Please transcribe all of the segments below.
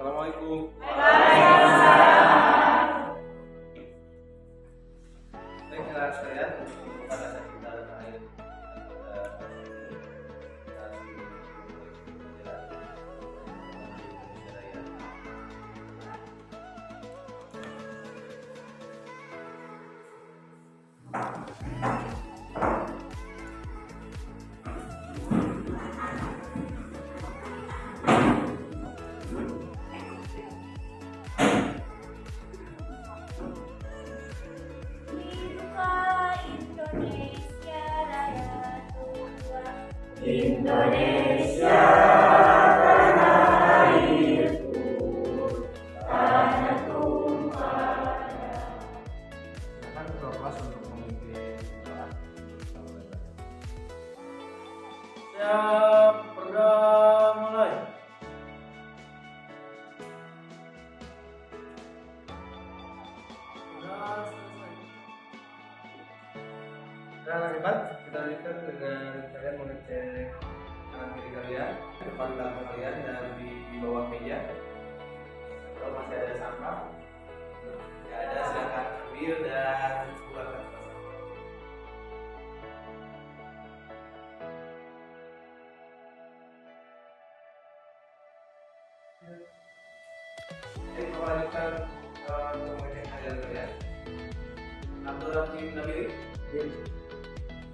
Assalamualaikum. Baik, anak sekalian, pada saat kita terakhir Indonesia tanah airku, tanah tumpah. silakan ketua kelas untuk memimpin doa. Siap, program mulai. Sudah selesai. Dan hebat, kita lanjutkan dengan kalian mengecek kanan kiri kalian, depan belakang kalian, dan di bawah meja. Kalau masih ada sampah, tidak ada, silakan ambil dan keluarkan. Jadi kita lanjutkan untuk mengecek kalian kalian. Abdul Rahim Nabili,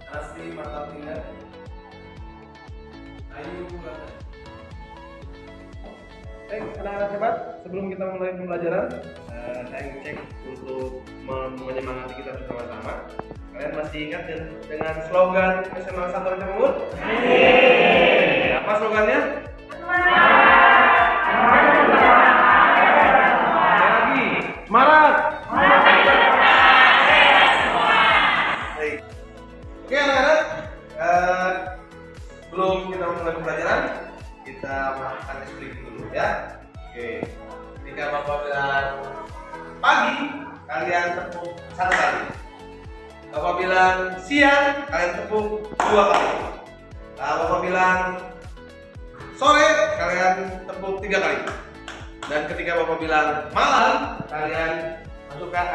Asri Mantap Tinggal, Ayu Gata. Baik, anak-anak hebat, sebelum kita mulai pembelajaran, saya ngecek untuk menyemangati kita bersama-sama. Kalian masih ingat dengan slogan SMA 1 Raja Mungut? Apa slogannya? Lagi, semangat! Baik. Oke anak-anak, sebelum kita mulai pembelajaran, kita melakukan explain dulu ya. Oke, ketika Bapak bilang pagi, kalian tepuk 1 kali. Bapak bilang siang, kalian tepuk 2 kali. Bapak bilang sore, kalian tepuk 3 kali. Dan ketika Bapak bilang malam, kalian masukkan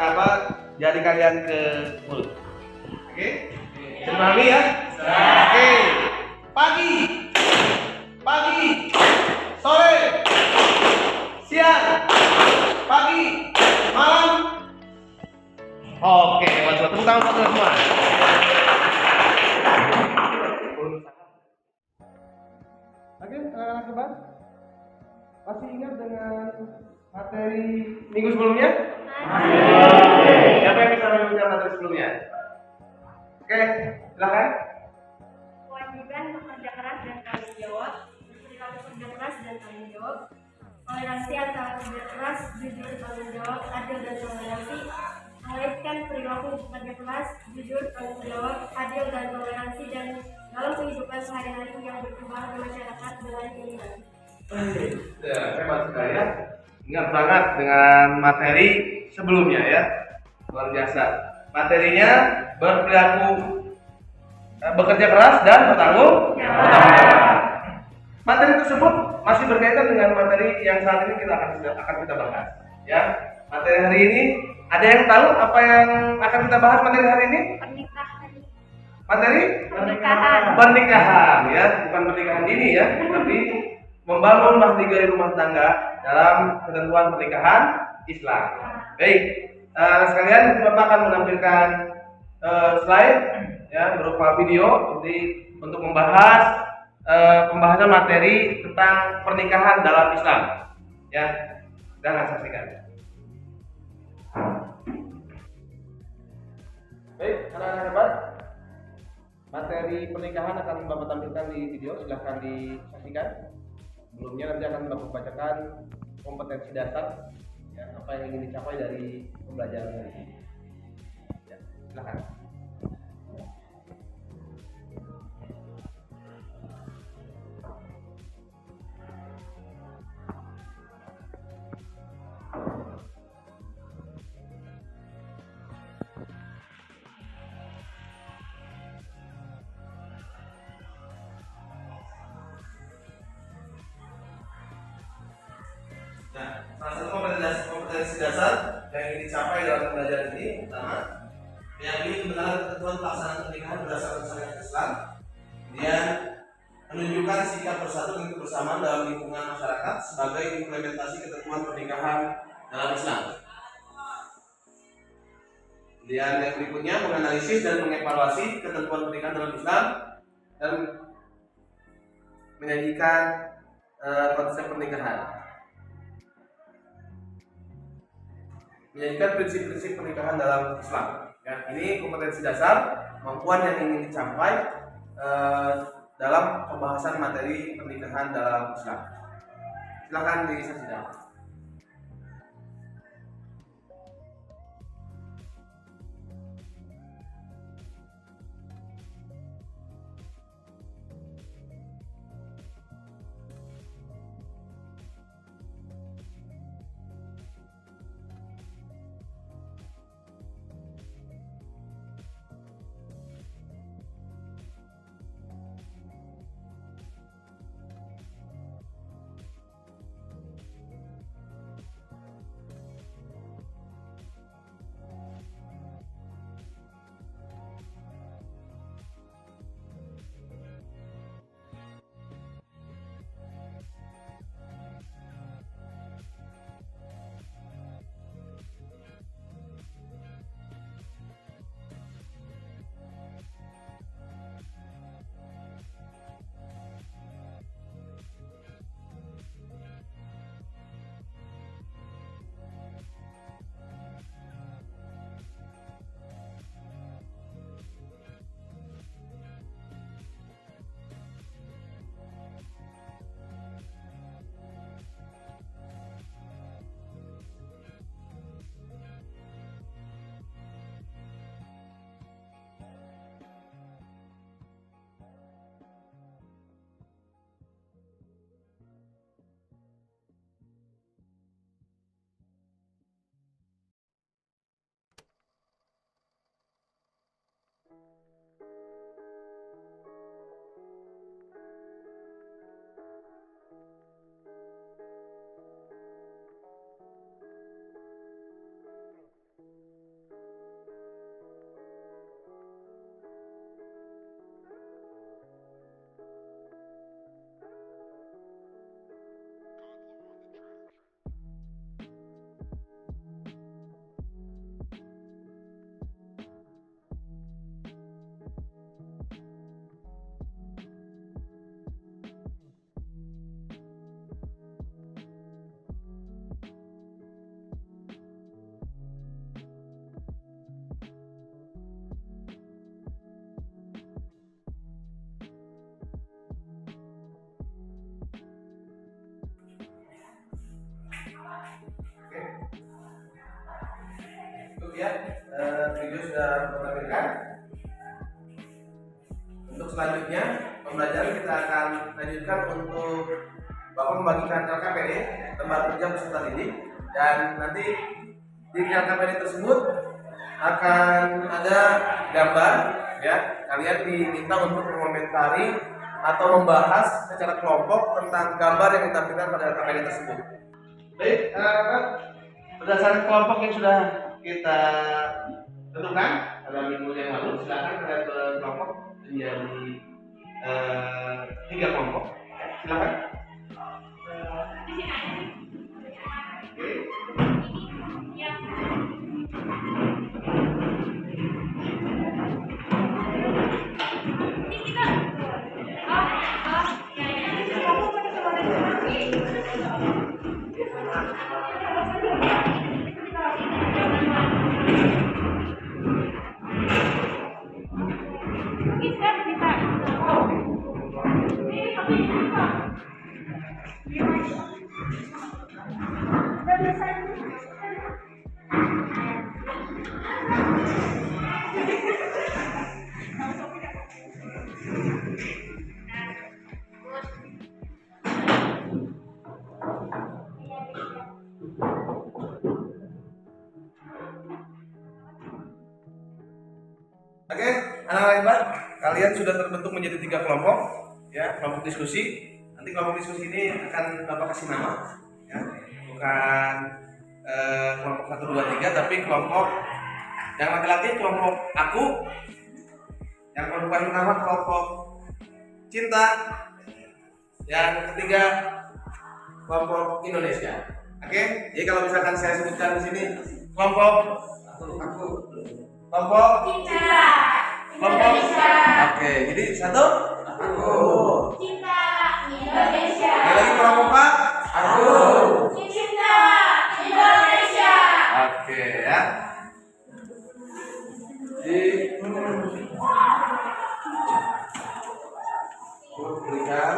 jari kalian ke mulut. Oke? Dipahami ya? Oke. Pagi, sore, siang, pagi, malam. Oke, buat tepuk tangan buat semua. Oke, anak-anak hebat. Masih ingat dengan materi minggu sebelumnya? Siapa yang bisa menunjukkan materi sebelumnya? Oke, silakan. Kewajiban bekerja keras dan tanggung jawab, perilaku kerja keras dan tanggung jawab, toleransi antara kerja keras, jujur, tanggung jawab, adil dan toleransi, mengaitkan perilaku kerja keras, jujur, tanggung jawab, adil dan toleransi dan dalam kehidupan sehari-hari yang berkembang di masyarakat dengan keinginan. Ya, hebat sekali ya. Ingat banget dengan materi sebelumnya ya. Luar biasa. Materinya berperilaku bekerja keras dan bertanggung jawab. Materi tersebut masih berkaitan dengan materi yang saat ini akan kita bahas. Ya, materi hari ini ada yang tahu apa yang akan kita bahas materi hari ini? Materi pernikahan ya, bukan pernikahan ini ya, tapi membangun mahligai rumah tangga dalam ketentuan pernikahan Islam. Baik, sekalian Bapak akan menampilkan slide ya berupa video jadi untuk membahas pembahasan materi tentang pernikahan dalam Islam. Ya, dan saksikan. Baik, anak-anak hebat. Materi pernikahan akan Bapak tampilkan di video, silahkan disaksikan. Sebelumnya nanti akan Bapak bacakan kompetensi dasar ya, apa yang ingin dicapai dari pembelajaran hari ini. Ya, silahkan. Nah, Salah satu kompetensi dasar yang ingin dicapai dalam pembelajaran ini pertama, meyakini kebenaran ketentuan pelaksanaan pernikahan berdasarkan syariat Islam, kemudian menunjukkan sikap bersatu dan kebersamaan dalam lingkungan masyarakat sebagai implementasi ketentuan pernikahan dalam Islam. Kemudian yang berikutnya menganalisis dan mengevaluasi ketentuan pernikahan dalam Islam dan menyajikan konsep pernikahan. Menyajikan prinsip-prinsip pernikahan dalam Islam. Ya, ini kompetensi dasar kemampuan yang ingin dicapai dalam pembahasan materi pernikahan dalam Islam. Silakan disaksikan. Ya, video sudah ditampilkan. Untuk selanjutnya pembelajaran kita akan lanjutkan untuk Bapak membagikan LKPD tempat kerja peserta didik, dan nanti di LKPD tersebut akan ada gambar. Ya, kalian diminta untuk mengomentari atau membahas secara kelompok tentang gambar yang ditampilkan pada LKPD tersebut. Baik, berdasarkan kelompok yang sudah kita tentukan pada minggu yang lalu, silakan kalian berkelompok menjadi 3 kelompok. Ya, silakan. Oke. Oke, anak-anak hebat, kalian sudah terbentuk menjadi 3 kelompok, ya, kelompok diskusi. Nanti kelompok diskusi ini akan Bapak kasih nama, ya. bukan kelompok 1, 2, 3, tapi kelompok yang laki-laki kelompok aku, yang perempuan pertama kelompok cinta, yang ketiga kelompok Indonesia. Oke, jadi kalau misalkan saya sebutkan di sini kelompok aku, kelompok Cinta kelompok Indonesia. Oke, jadi satu aku, Cinta Indonesia. yang lagi kelompok empat aku. Cinta Indonesia. Oke ya. Jadi berikan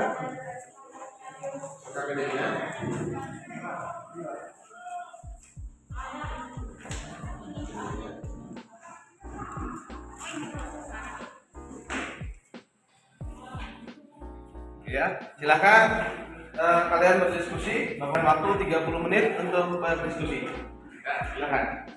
KKD-nya. Ya, silakan kalian berdiskusi. Memberi waktu 30 menit untuk berdiskusi. Ya, silakan.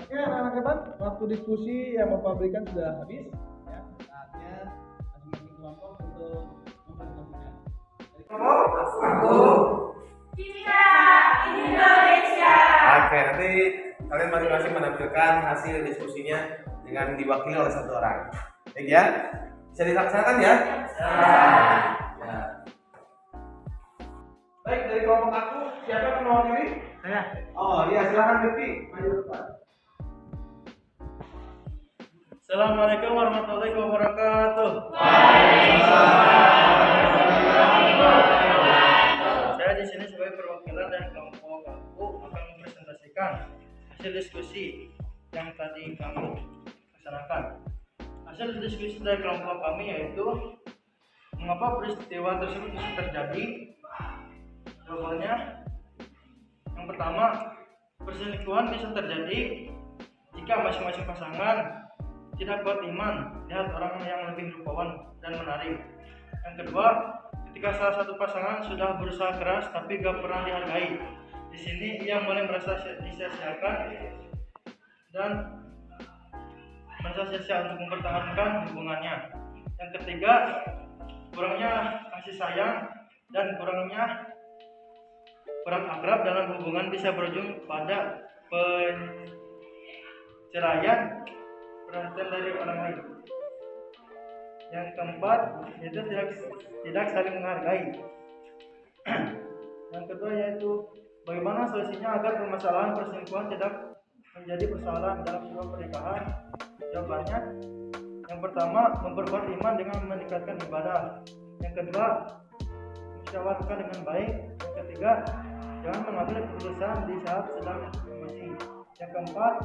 Oke, anak-anak hebat, waktu diskusi yang Bapak berikan sudah habis. Ya, saatnya masing-masing kelompok untuk mempresentasikan. Dari kelompok aku. Cinta Indonesia. Oke, nanti kalian masing-masing menampilkan hasil diskusinya dengan diwakili oleh satu orang. Baik ya, bisa dilaksanakan ya? Ya. Baik, dari kelompok aku, siapa yang mewakili? Saya. Oh iya, silakan Devi, maju depan. Assalamualaikum warahmatullahi wabarakatuh. Saya di sini sebagai perwakilan dari kelompok aku akan mempresentasikan hasil diskusi yang tadi kami laksanakan. Hasil diskusi dari kelompok kami yaitu mengapa peristiwa tersebut bisa terjadi. Jawabannya, yang pertama, perselingkuhan bisa terjadi jika masing-masing pasangan tidak kuat iman lihat orang yang lebih rupawan dan menarik. Yang kedua, ketika salah satu pasangan sudah berusaha keras tapi gak pernah dihargai, di sini ia mulai merasa disia-siakan dan merasa sia-sia untuk mempertahankan hubungannya. Yang ketiga, kurangnya kasih sayang dan kurang akrab dalam hubungan bisa berujung pada perceraian perhatian dari orang lain. Yang keempat, yaitu tidak saling menghargai. Yang kedua yaitu bagaimana solusinya agar permasalahan perselingkuhan tidak menjadi persoalan dalam sebuah pernikahan. Jawabannya, yang pertama, memperkuat iman dengan meningkatkan ibadah. Yang kedua, musyawarahkan dengan baik. Yang ketiga, jangan mengambil keputusan di saat sedang emosi. Yang keempat,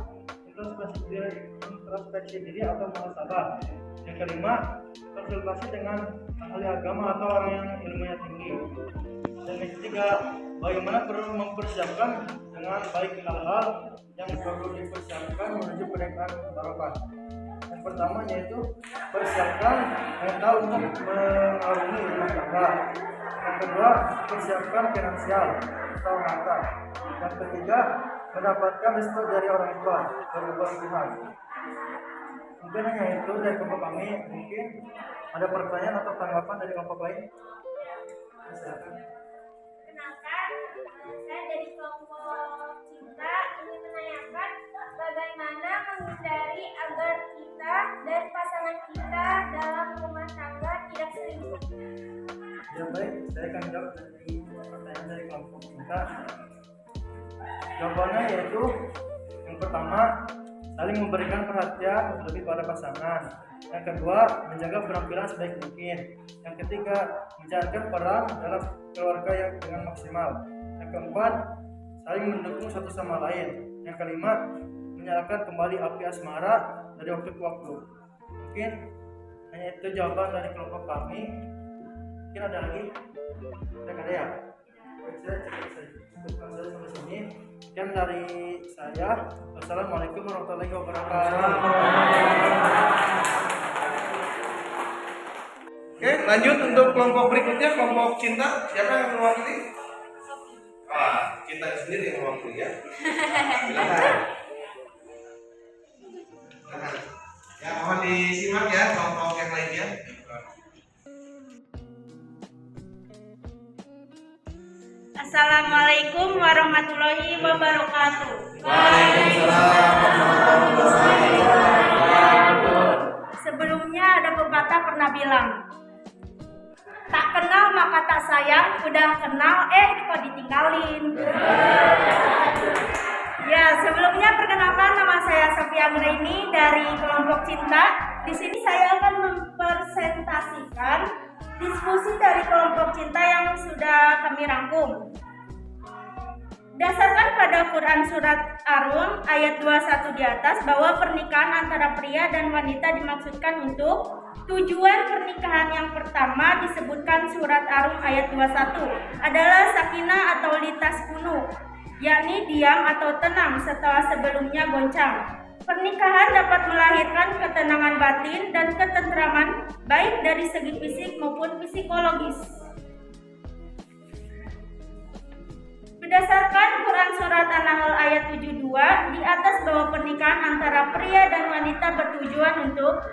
introspeksi diri atau muhasabah. Yang kelima, konsultasi dengan ahli agama atau orang yang ilmunya tinggi. Dan yang ketiga, bagaimana perlu mempersiapkan dengan baik hal-hal yang perlu dipersiapkan menuju pernikahan barokah. Yang pertama yaitu persiapkan mental untuk mengarungi rumah tangga. Yang kedua, persiapkan finansial atau harta. Yang ketiga, mendapatkan restu dari orang tua berhubungan Tuhan. Mungkin hanya itu dari kelompok kami. Mungkin ada pertanyaan atau tanggapan dari kelompok lain. Silakan. Kenalkan, saya dari kelompok cinta ingin menanyakan bagaimana menghindari agar kita dan pasangan kita dalam rumah tangga tidak selingkuh. Ya baik, saya akan jawab dari pertanyaan dari kelompok cinta. Jawabannya yaitu yang pertama, saling memberikan perhatian lebih pada pasangan. Yang kedua, menjaga penampilan sebaik mungkin. Yang ketiga, menjalankan peran dalam keluarga yang dengan maksimal. Yang keempat, saling mendukung satu sama lain. Yang kelima, menyalakan kembali api asmara dari waktu ke waktu. Mungkin hanya itu jawaban dari kelompok kami. Mungkin ada lagi? Ada ya? Saya cukupkan saja sampai sini. Sekian dari saya. Wassalamualaikum warahmatullahi wabarakatuh. Oke, lanjut untuk kelompok berikutnya, kelompok cinta. Siapa yang mewakili? Wah, cinta sendiri yang mewakili ya. Silakan. Silakan. Ya, mohon disimak ya kelompok yang lainnya. Assalamualaikum warahmatullahi wabarakatuh. Sebelumnya ada pepatah pernah bilang, tak kenal maka tak sayang, udah kenal kok ditinggalin. Ya, sebelumnya perkenalkan, nama saya Sofia Anggraini dari kelompok cinta. Di sini saya akan mempresentasikan diskusi dari kelompok cinta yang sudah kami rangkum. Dasarkan pada Quran Surat Ar-Rum ayat 21 di atas bahwa pernikahan antara pria dan wanita dimaksudkan untuk tujuan pernikahan yang pertama disebutkan Surat Ar-Rum ayat 21 adalah sakinah atau litaskunu, yakni diam atau tenang setelah sebelumnya goncang. Pernikahan dapat melahirkan ketenangan batin dan ketentraman baik dari segi fisik maupun psikologis. Berdasarkan Quran Surat An-Nahl ayat 72 di atas bahwa pernikahan antara pria dan wanita bertujuan untuk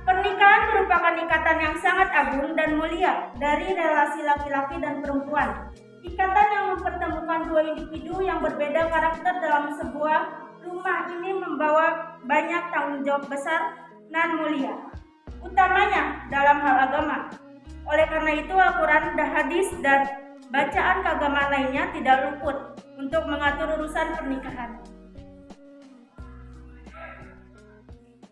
pernikahan merupakan ikatan yang sangat agung dan mulia dari relasi laki-laki dan perempuan. Ikatan yang mempertemukan dua individu yang berbeda karakter dalam sebuah rumah ini membawa banyak tanggung jawab besar dan mulia, utamanya dalam hal agama. Oleh karena itu Al-Quran dan hadis dan bacaan keagamaan lainnya tidak luput untuk mengatur urusan pernikahan.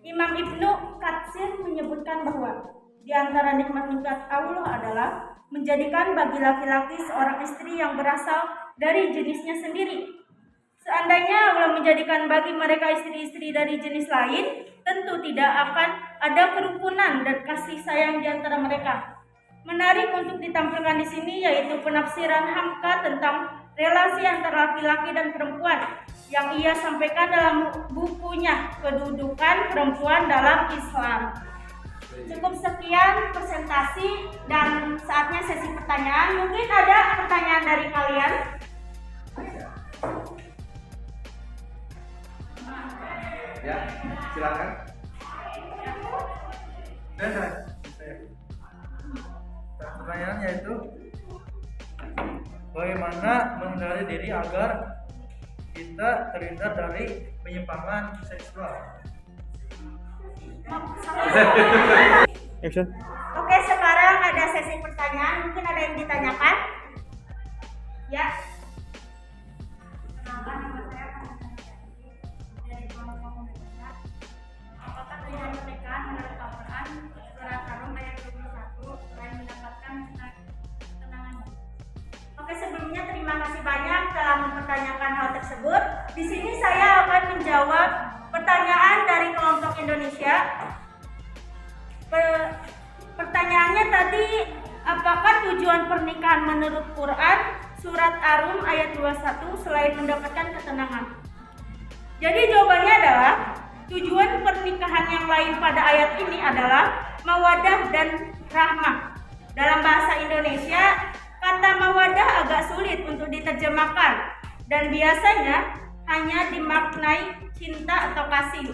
Imam Ibnu Katsir menyebutkan bahwa di antara nikmat-nikmat Allah adalah menjadikan bagi laki-laki seorang istri yang berasal dari jenisnya sendiri. Seandainya Allah menjadikan bagi mereka istri-istri dari jenis lain, tentu tidak akan ada kerukunan dan kasih sayang di antara mereka. Menarik untuk ditampilkan di sini yaitu penafsiran Hamka tentang relasi antara laki-laki dan perempuan yang ia sampaikan dalam bukunya Kedudukan Perempuan dalam Islam. Cukup sekian presentasi dan saatnya sesi pertanyaan. Mungkin ada pertanyaan dari kalian? Ya, silakan. Saya. Pertanyaannya itu, bagaimana menghindari diri agar kita terhindar dari penyimpangan seksual? Action. Oke, sekarang ada sesi pertanyaan. Mungkin ada yang ditanyakan? Ya. Kenalkan, nama saya dari kelompok muda. Apakah tujuan pernikahan menurut Al-Quran Surat Ar-Rum ayat 21 selain mendapatkan ketenangan? Oke, sebelumnya terima kasih banyak telah mempertanyakan hal tersebut. Di sini saya akan menjawab pertanyaan dari kelompok Indonesia. Pertanyaannya tadi, apakah tujuan pernikahan menurut Quran Surat Ar-Rum ayat 21 selain mendapatkan ketenangan? Jadi jawabannya adalah tujuan pernikahan yang lain pada ayat ini adalah mawaddah dan rahmah. Dalam bahasa Indonesia, kata mawaddah agak sulit untuk diterjemahkan dan biasanya hanya dimaknai cinta atau kasih.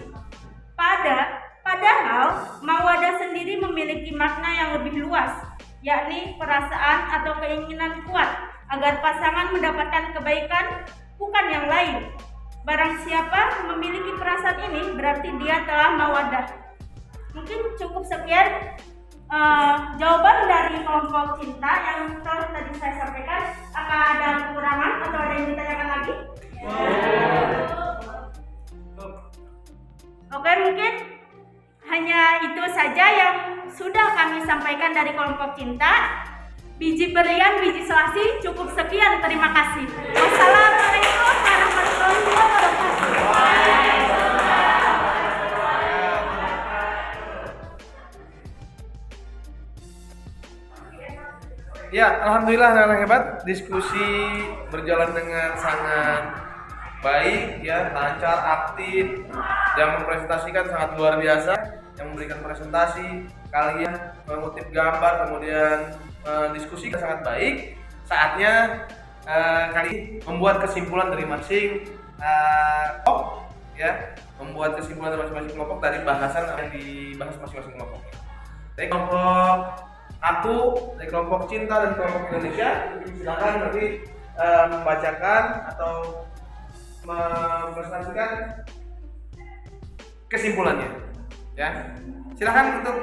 Padahal mawadah sendiri memiliki makna yang lebih luas, yakni perasaan atau keinginan kuat agar pasangan mendapatkan kebaikan, bukan yang lain. Barang siapa memiliki perasaan ini berarti dia telah mawadah. Mungkin cukup sekian jawaban dari kelompok cinta yang telah tadi saya sampaikan. Apakah ada kekurangan atau ada yang ditanyakan lagi? Oke, mungkin hanya itu saja yang sudah kami sampaikan dari kelompok cinta. Biji berlian, biji selasih, cukup sekian. Terima kasih. Wassalamualaikum warahmatullahi wabarakatuh. Ya, alhamdulillah anak-anak hebat. Diskusi berjalan dengan sangat baik, ya, lancar, aktif, yang mempresentasikan sangat luar biasa, yang memberikan presentasi, kalian mengutip gambar, kemudian diskusi sangat baik. Saatnya kali membuat kesimpulan dari masing kelompok, ya, membuat kesimpulan dari masing-masing kelompok dari bahasan yang dibahas masing-masing kelompok. Dari kelompok aku, dari kelompok cinta dan kelompok Indonesia, silakan nanti membacakan atau mempresentasikan kesimpulannya, ya. Silakan untuk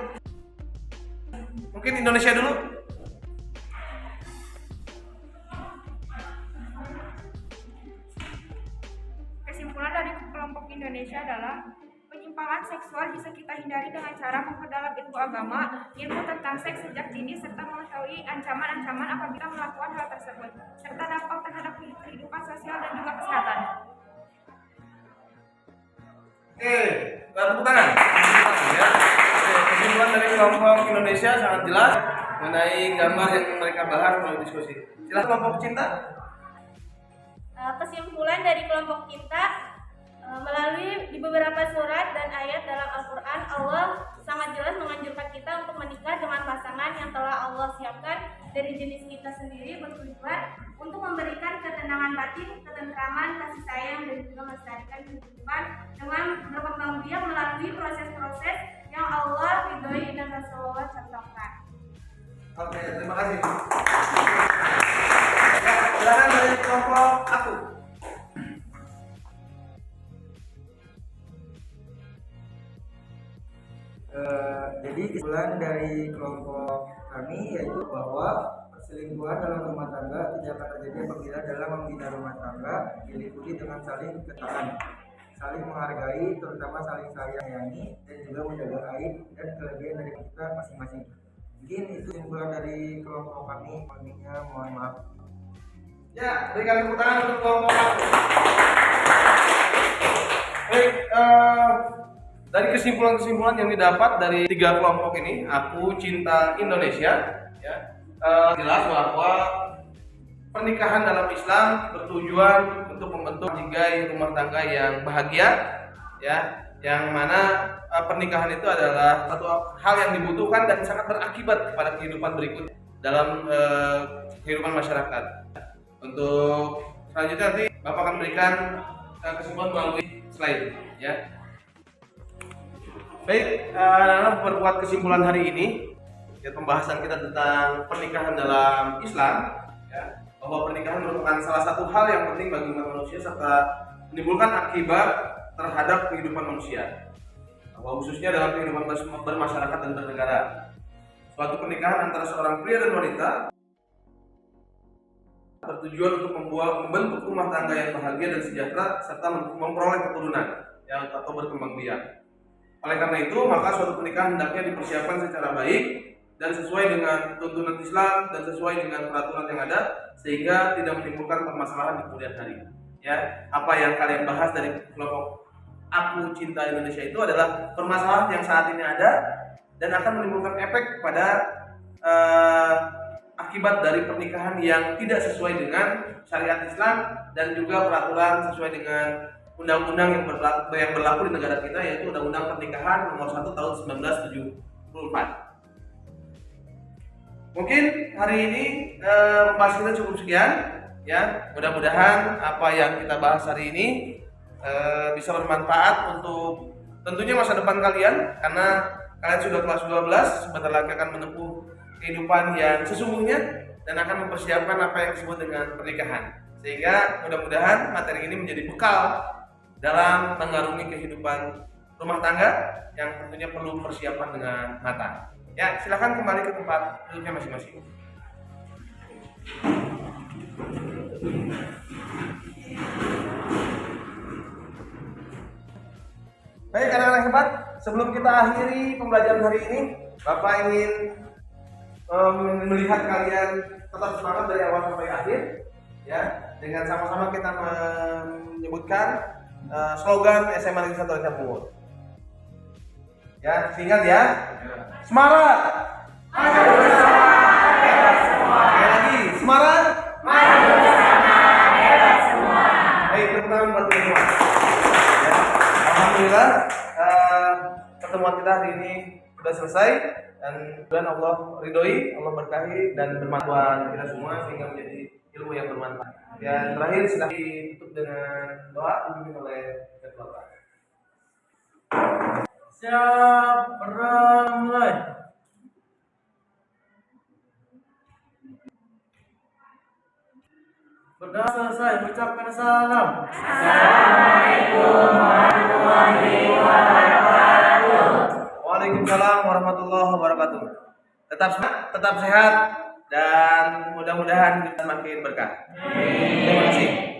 mungkin Indonesia dulu. Kesimpulan dari kelompok Indonesia adalah penyimpangan seksual bisa kita hindari dengan cara memperdalam ilmu agama, ilmu tentang seks sejak dini, serta mengetahui ancaman-ancaman apabila melakukan hal tersebut, serta dampak terhadap kehidupan sosial dan juga kesehatan. Oke, tepuk tangan. Ya. Kesimpulan dari kelompok Indonesia sangat jelas mengenai gambar yang mereka bahas melalui diskusi. Silakan kelompok cinta. Kesimpulan dari kelompok cinta, melalui di beberapa surat dan ayat dalam Al-Quran, Allah sangat jelas menganjurkan kita untuk menikah dengan pasangan yang telah Allah siapkan dari jenis kita sendiri, bertujuan untuk memberikan ketenangan batin, ketentraman, kasih sayang, dan juga melestarikan kehidupan dengan berkembang biak melalui proses-proses yang Allah ridhoi dan Rasulullah contohkan. Oke, terima kasih. Ya, silakan dari kelompok aku. Jadi kesimpulan dari kelompok kami yaitu bahwa perselingkuhan dalam rumah tangga tidak akan terjadi apabila dalam membina rumah tangga diliputi dengan saling ketaatan, saling menghargai, terutama saling sayangi, dan juga menjaga aib dan kelebihan dari kita masing-masing. Mungkin itu kesimpulan dari kelompok kami. Mohon maaf. Ya, berikan tepuk tangan untuk kelompok aku. Baik, dari kesimpulan-kesimpulan yang didapat dari tiga kelompok ini, aku cinta Indonesia, ya, jelas bahwa pernikahan dalam Islam bertujuan untuk membentuk bingkai rumah tangga yang bahagia, ya, yang mana pernikahan itu adalah satu hal yang dibutuhkan dan sangat berakibat kepada kehidupan berikut dalam kehidupan masyarakat. Untuk selanjutnya nanti Bapak akan berikan kesimpulan melalui slide, ya. Baik, berbuat kesimpulan hari ini, ya, pembahasan kita tentang pernikahan dalam Islam, ya, bahwa pernikahan merupakan salah satu hal yang penting bagi umat manusia serta menimbulkan akibat terhadap kehidupan manusia, bahwa khususnya dalam kehidupan bermasyarakat dan bernegara. Suatu pernikahan antara seorang pria dan wanita bertujuan untuk membentuk rumah tangga yang bahagia dan sejahtera serta memperoleh keturunan yang atau berkembang biak. Oleh karena itu, maka suatu pernikahan hendaknya dipersiapkan secara baik dan sesuai dengan tuntunan Islam dan sesuai dengan peraturan yang ada sehingga tidak menimbulkan permasalahan di kemudian hari. Ya, apa yang kalian bahas dari kelompok Aku Cinta Indonesia itu adalah permasalahan yang saat ini ada dan akan menimbulkan efek pada akibat dari pernikahan yang tidak sesuai dengan syariat Islam dan juga peraturan sesuai dengan undang-undang yang berlaku di negara kita, yaitu Undang-Undang Pernikahan Nomor 1 Tahun 1974. Mungkin hari ini pembahasan kita cukup sekian, ya. Mudah-mudahan apa yang kita bahas hari ini bisa bermanfaat untuk tentunya masa depan kalian, karena kalian sudah kelas 12, sebentar lagi akan menempuh kehidupan yang sesungguhnya dan akan mempersiapkan apa yang disebut dengan pernikahan. Sehingga mudah-mudahan materi ini menjadi bekal dalam mengarungi kehidupan rumah tangga yang tentunya perlu persiapan dengan matang. Ya, silakan kembali ke tempat duduknya masing-masing. Baik, anak-anak hebat, sebelum kita akhiri pembelajaran hari ini, Bapak ingin melihat kalian tetap semangat dari awal sampai akhir, ya, dengan sama-sama kita menyebutkan slogan SMA Negeri 1 Rancam Bungur. Ya, ingat ya. Semangat. Maju bersama, hebat semua. Sekali lagi, semangat. Maju bersama, hebat semua. Baik, tepuk tangan buat semua. Ya. Alhamdulillah, pertemuan kita hari ini sudah selesai dan mudah-mudahan Allah ridhoi, Allah berkahi dan bermanfaat kita semua sehingga menjadi ilmu yang bermanfaat. Dan terakhir sudah ditutup dengan doa dipimpin oleh Ketua Bapak. Siap, mulai. Sudah selesai, ucapkan salam. Assalamualaikum warahmatullahi wabarakatuh. Waalaikumsalam warahmatullahi wabarakatuh. Tetap sehat dan mudah-mudahan kita semakin berkah. Terima kasih.